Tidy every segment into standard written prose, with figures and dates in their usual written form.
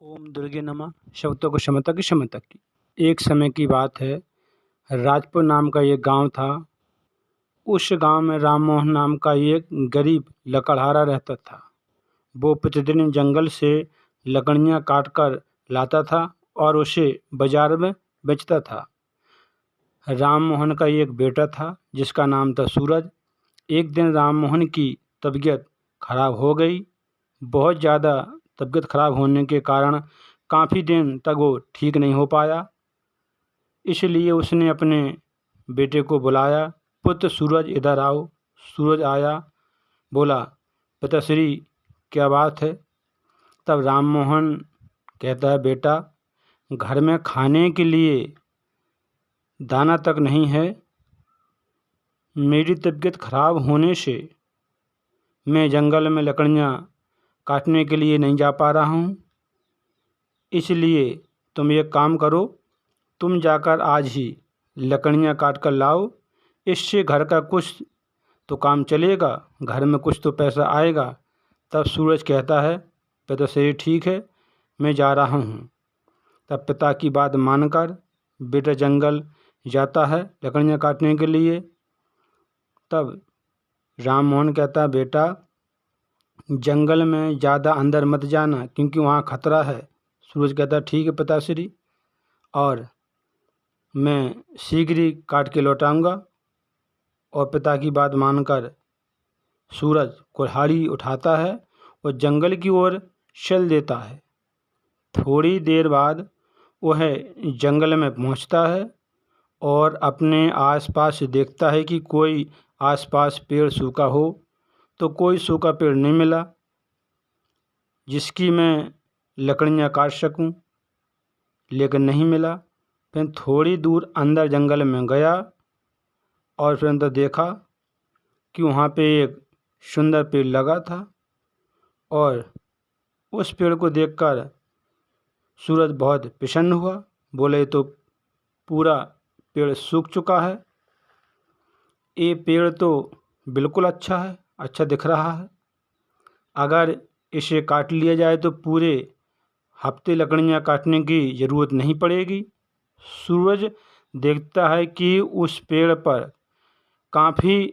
ओम दुर्गे नमः। शब्दों को क्षमता की क्षमता की। एक समय की बात है, राजपुर नाम का एक गांव था। उस गांव में राम मोहन नाम का एक गरीब लकड़हारा रहता था। वो प्रतिदिन जंगल से लकड़ियां काट कर लाता था और उसे बाजार में बेचता था। राम मोहन का एक बेटा था जिसका नाम था सूरज। एक दिन राम मोहन की तबीयत खराब हो गई। बहुत ज़्यादा तबीयत खराब होने के कारण काफ़ी दिन तक वो ठीक नहीं हो पाया। इसलिए उसने अपने बेटे को बुलाया, पुत्र सूरज इधर आओ। सूरज आया, बोला, पिताश्री क्या बात है? तब राम मोहन कहता है, बेटा घर में खाने के लिए दाना तक नहीं है। मेरी तबीयत खराब होने से मैं जंगल में लकड़ियाँ काटने के लिए नहीं जा पा रहा हूँ। इसलिए तुम एक काम करो, तुम जाकर आज ही लकड़ियाँ काट कर लाओ। इससे घर का कुछ तो काम चलेगा, घर में कुछ तो पैसा आएगा। तब सूरज कहता है, पिताश्री ठीक है, मैं जा रहा हूँ। तब पिता की बात मानकर बेटा जंगल जाता है लकड़ियाँ काटने के लिए। तब राम मोहन कहता है, बेटा जंगल में ज़्यादा अंदर मत जाना क्योंकि वहाँ खतरा है। सूरज कहता है, ठीक है पिताश्री, और मैं शीघ्र ही काट के लौटाऊंगा। और पिता की बात मानकर सूरज कुल्हाड़ी उठाता है और जंगल की ओर चल देता है। थोड़ी देर बाद वह जंगल में पहुंचता है और अपने आसपास देखता है कि कोई आसपास पेड़ सूखा हो, तो कोई सूखा पेड़ नहीं मिला जिसकी मैं लकड़ियाँ काट सकूं, लेकिन नहीं मिला। फिर थोड़ी दूर अंदर जंगल में गया और फिर अंदर देखा कि वहाँ पे एक सुंदर पेड़ लगा था और उस पेड़ को देखकर सूरज बहुत प्रसन्न हुआ। बोले, तो पूरा पेड़ सूख चुका है, ये पेड़ तो बिल्कुल अच्छा है, अच्छा दिख रहा है। अगर इसे काट लिया जाए तो पूरे हफ्ते लकड़ियाँ काटने की ज़रूरत नहीं पड़ेगी। सूरज देखता है कि उस पेड़ पर काफ़ी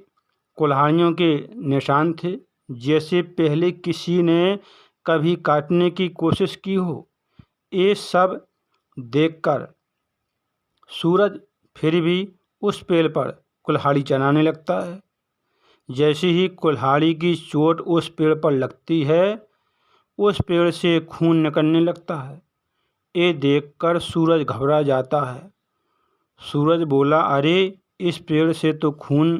कुल्हाड़ियों के निशान थे, जैसे पहले किसी ने कभी काटने की कोशिश की हो। ये सब देखकर सूरज फिर भी उस पेड़ पर कुल्हाड़ी चलाने लगता है। जैसे ही कुल्हाड़ी की चोट उस पेड़ पर लगती है, उस पेड़ से खून निकलने लगता है। ये देखकर सूरज घबरा जाता है। सूरज बोला, अरे इस पेड़ से तो खून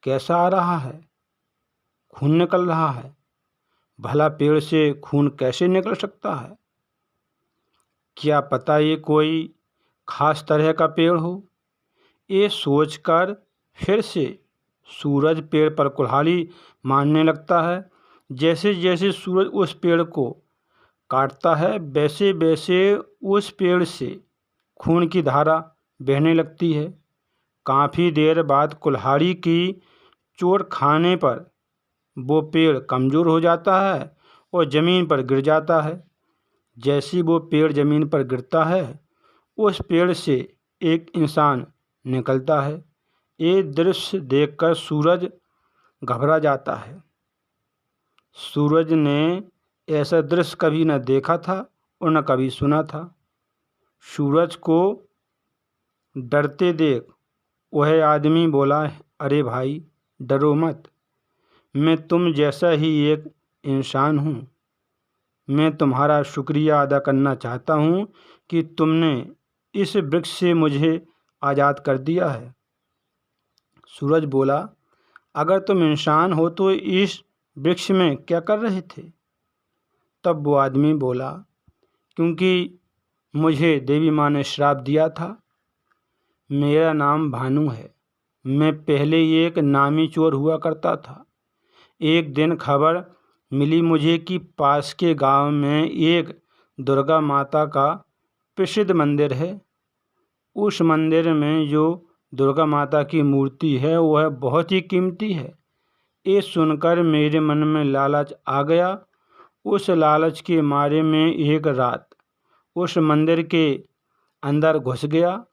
कैसा आ रहा है? खून निकल रहा है। भला पेड़ से खून कैसे निकल सकता है? क्या पता ये कोई खास तरह का पेड़ हो? ये सोचकर फिर से सूरज पेड़ पर कुल्हाड़ी मारने लगता है। जैसे जैसे सूरज उस पेड़ को काटता है, वैसे वैसे उस पेड़ से खून की धारा बहने लगती है। काफ़ी देर बाद कुल्हाड़ी की चोट खाने पर वो पेड़ कमज़ोर हो जाता है और ज़मीन पर गिर जाता है। जैसे वो पेड़ ज़मीन पर गिरता है, उस पेड़ से एक इंसान निकलता है। ये दृश्य देखकर सूरज घबरा जाता है। सूरज ने ऐसा दृश्य कभी न देखा था और न कभी सुना था। सूरज को डरते देख वह आदमी बोला, अरे भाई डरो मत, मैं तुम जैसा ही एक इंसान हूँ। मैं तुम्हारा शुक्रिया अदा करना चाहता हूँ कि तुमने इस वृक्ष से मुझे आज़ाद कर दिया है। सूरज बोला, अगर तुम इंसान हो तो इस वृक्ष में क्या कर रहे थे? तब वो आदमी बोला, क्योंकि मुझे देवी माँ ने श्राप दिया था। मेरा नाम भानु है। मैं पहले एक नामी चोर हुआ करता था। एक दिन खबर मिली मुझे कि पास के गांव में एक दुर्गा माता का प्रसिद्ध मंदिर है। उस मंदिर में जो दुर्गा माता की मूर्ति है वह बहुत ही कीमती है। ये सुनकर मेरे मन में लालच आ गया। उस लालच के मारे में एक रात उस मंदिर के अंदर घुस गया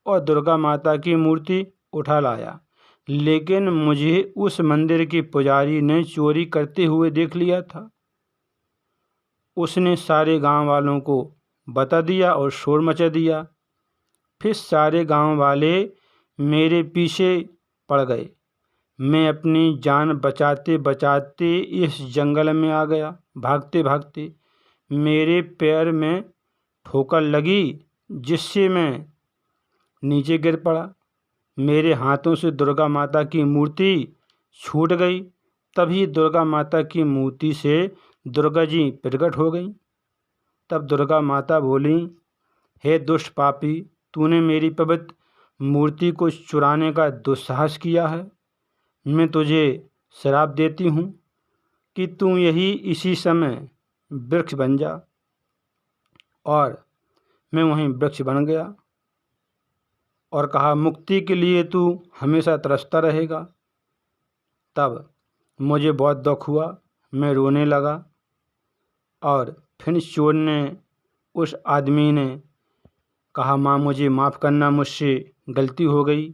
और दुर्गा माता की मूर्ति उठा लाया, लेकिन मुझे उस मंदिर के पुजारी ने चोरी करते हुए देख लिया था। उसने सारे गांव वालों को बता दिया और शोर मचा दिया। फिर सारे गांव वाले मेरे पीछे पड़ गए। मैं अपनी जान बचाते बचाते इस जंगल में आ गया। भागते भागते मेरे पैर में ठोकर लगी, जिससे मैं नीचे गिर पड़ा। मेरे हाथों से दुर्गा माता की मूर्ति छूट गई। तभी दुर्गा माता की मूर्ति से दुर्गा जी प्रकट हो गई। तब दुर्गा माता बोली, हे दुष्ट पापी, तूने मेरी पवित्र मूर्ति को चुराने का दुस्साहस किया है। मैं तुझे श्राप देती हूँ कि तू इसी समय वृक्ष बन जा। और मैं वहीं वृक्ष बन गया और कहा, मुक्ति के लिए तू हमेशा तरसता रहेगा। तब मुझे बहुत दुख हुआ, मैं रोने लगा। और फिर चोर ने, उस आदमी ने कहा, माँ मुझे माफ़ करना, मुझसे गलती हो गई।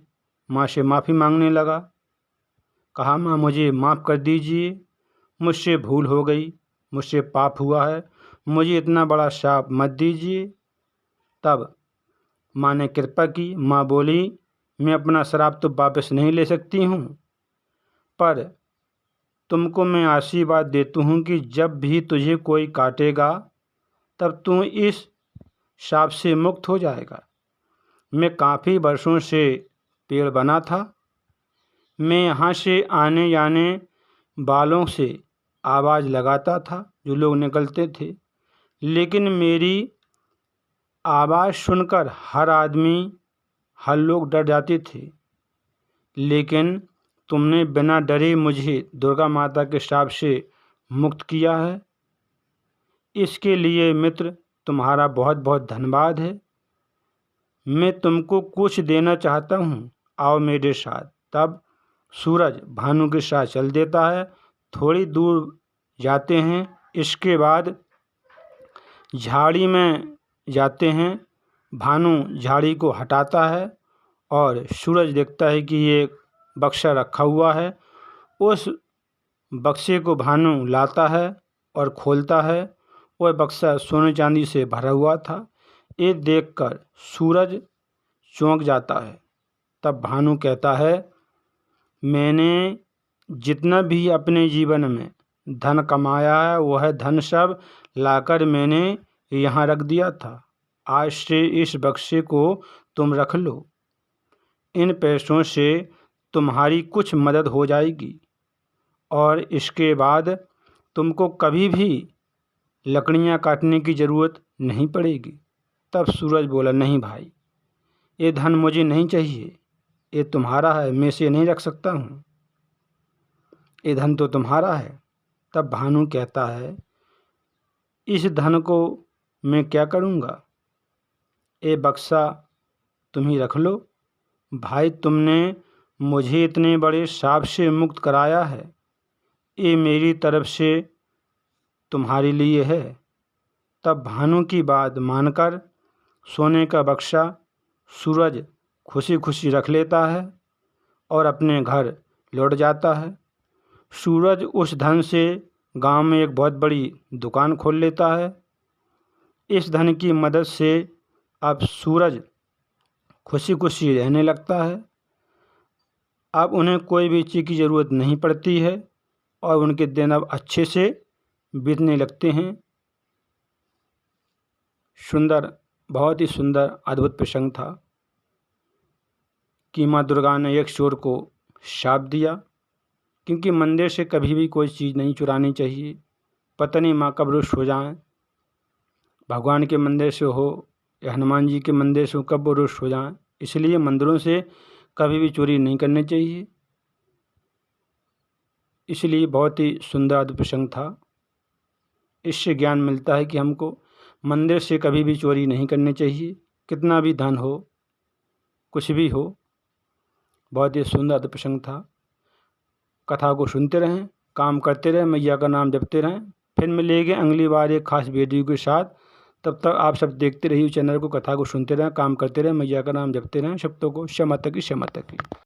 माँ से माफ़ी मांगने लगा। कहा, माँ मुझे माफ़ कर दीजिए, मुझसे भूल हो गई, मुझसे पाप हुआ है, मुझे इतना बड़ा शाप मत दीजिए। तब माँ ने कृपा की। माँ बोली, मैं अपना श्राप तो वापस नहीं ले सकती हूँ, पर तुमको मैं आशीर्वाद देती हूँ कि जब भी तुझे कोई काटेगा तब तू इस शाप से मुक्त हो जाएगा। मैं काफ़ी वर्षों से पेड़ बना था। मैं यहाँ से आने जाने वालों से आवाज़ लगाता था, जो लोग निकलते थे, लेकिन मेरी आवाज़ सुनकर हर लोग डर जाते थे। लेकिन तुमने बिना डरे मुझे दुर्गा माता के श्राप से मुक्त किया है। इसके लिए मित्र तुम्हारा बहुत बहुत धन्यवाद है। मैं तुमको कुछ देना चाहता हूँ, आओ मेरे साथ। तब सूरज भानु के साथ चल देता है। थोड़ी दूर जाते हैं, इसके बाद झाड़ी में जाते हैं। भानु झाड़ी को हटाता है और सूरज देखता है कि ये बक्सा रखा हुआ है। उस बक्से को भानु लाता है और खोलता है। वह बक्सा सोने चांदी से भरा हुआ था। ये देखकर सूरज चौंक जाता है। तब भानु कहता है, मैंने जितना भी अपने जीवन में धन कमाया है वह धन सब लाकर मैंने यहाँ रख दिया था। आज से इस बक्से को तुम रख लो। इन पैसों से तुम्हारी कुछ मदद हो जाएगी और इसके बाद तुमको कभी भी लकड़ियाँ काटने की ज़रूरत नहीं पड़ेगी। तब सूरज बोला, नहीं भाई, ये धन मुझे नहीं चाहिए, ये तुम्हारा है, मैं इसे नहीं रख सकता हूँ, ये धन तो तुम्हारा है। तब भानु कहता है, इस धन को मैं क्या करूँगा, ये बक्सा तुम ही रख लो। भाई, तुमने मुझे इतने बड़े शाप से मुक्त कराया है, ये मेरी तरफ से तुम्हारे लिए है। तब भानु की बात मानकर सोने का बक्सा सूरज खुशी खुशी रख लेता है और अपने घर लौट जाता है। सूरज उस धन से गांव में एक बहुत बड़ी दुकान खोल लेता है। इस धन की मदद से अब सूरज खुशी खुशी रहने लगता है। अब उन्हें कोई भी चीज़ की ज़रूरत नहीं पड़ती है और उनके दिन अब अच्छे से बीतने लगते हैं। सुंदर, बहुत ही सुंदर अद्भुत प्रसंग था कि माँ दुर्गा ने एक चोर को शाप दिया, क्योंकि मंदिर से कभी भी कोई चीज़ नहीं चुरानी चाहिए। पता नहीं माँ कब रुष्ट हो जाएं, भगवान के मंदिर से हो या हनुमान जी के मंदिर से हो, कब वो रुष्ट हो जाएं। इसलिए मंदिरों से कभी भी चोरी नहीं करनी चाहिए। इसलिए बहुत ही सुंदर अद्भुत प्रसंग था। इससे ज्ञान मिलता है कि हमको मंदिर से कभी भी चोरी नहीं करनी चाहिए, कितना भी धन हो, कुछ भी हो। बहुत ही सुंदर अद्भुत प्रसंग था। कथा को सुनते रहें, काम करते रहें, मैया का नाम जपते रहें। फिर मिलेंगे अगली बार एक खास वीडियो के साथ। तब तक आप सब देखते रहिए चैनल को, कथा को सुनते रहें, काम करते रहें, मैया का नाम जपते रहें, शब्दों को क्षमा तक की क्षमा तक की।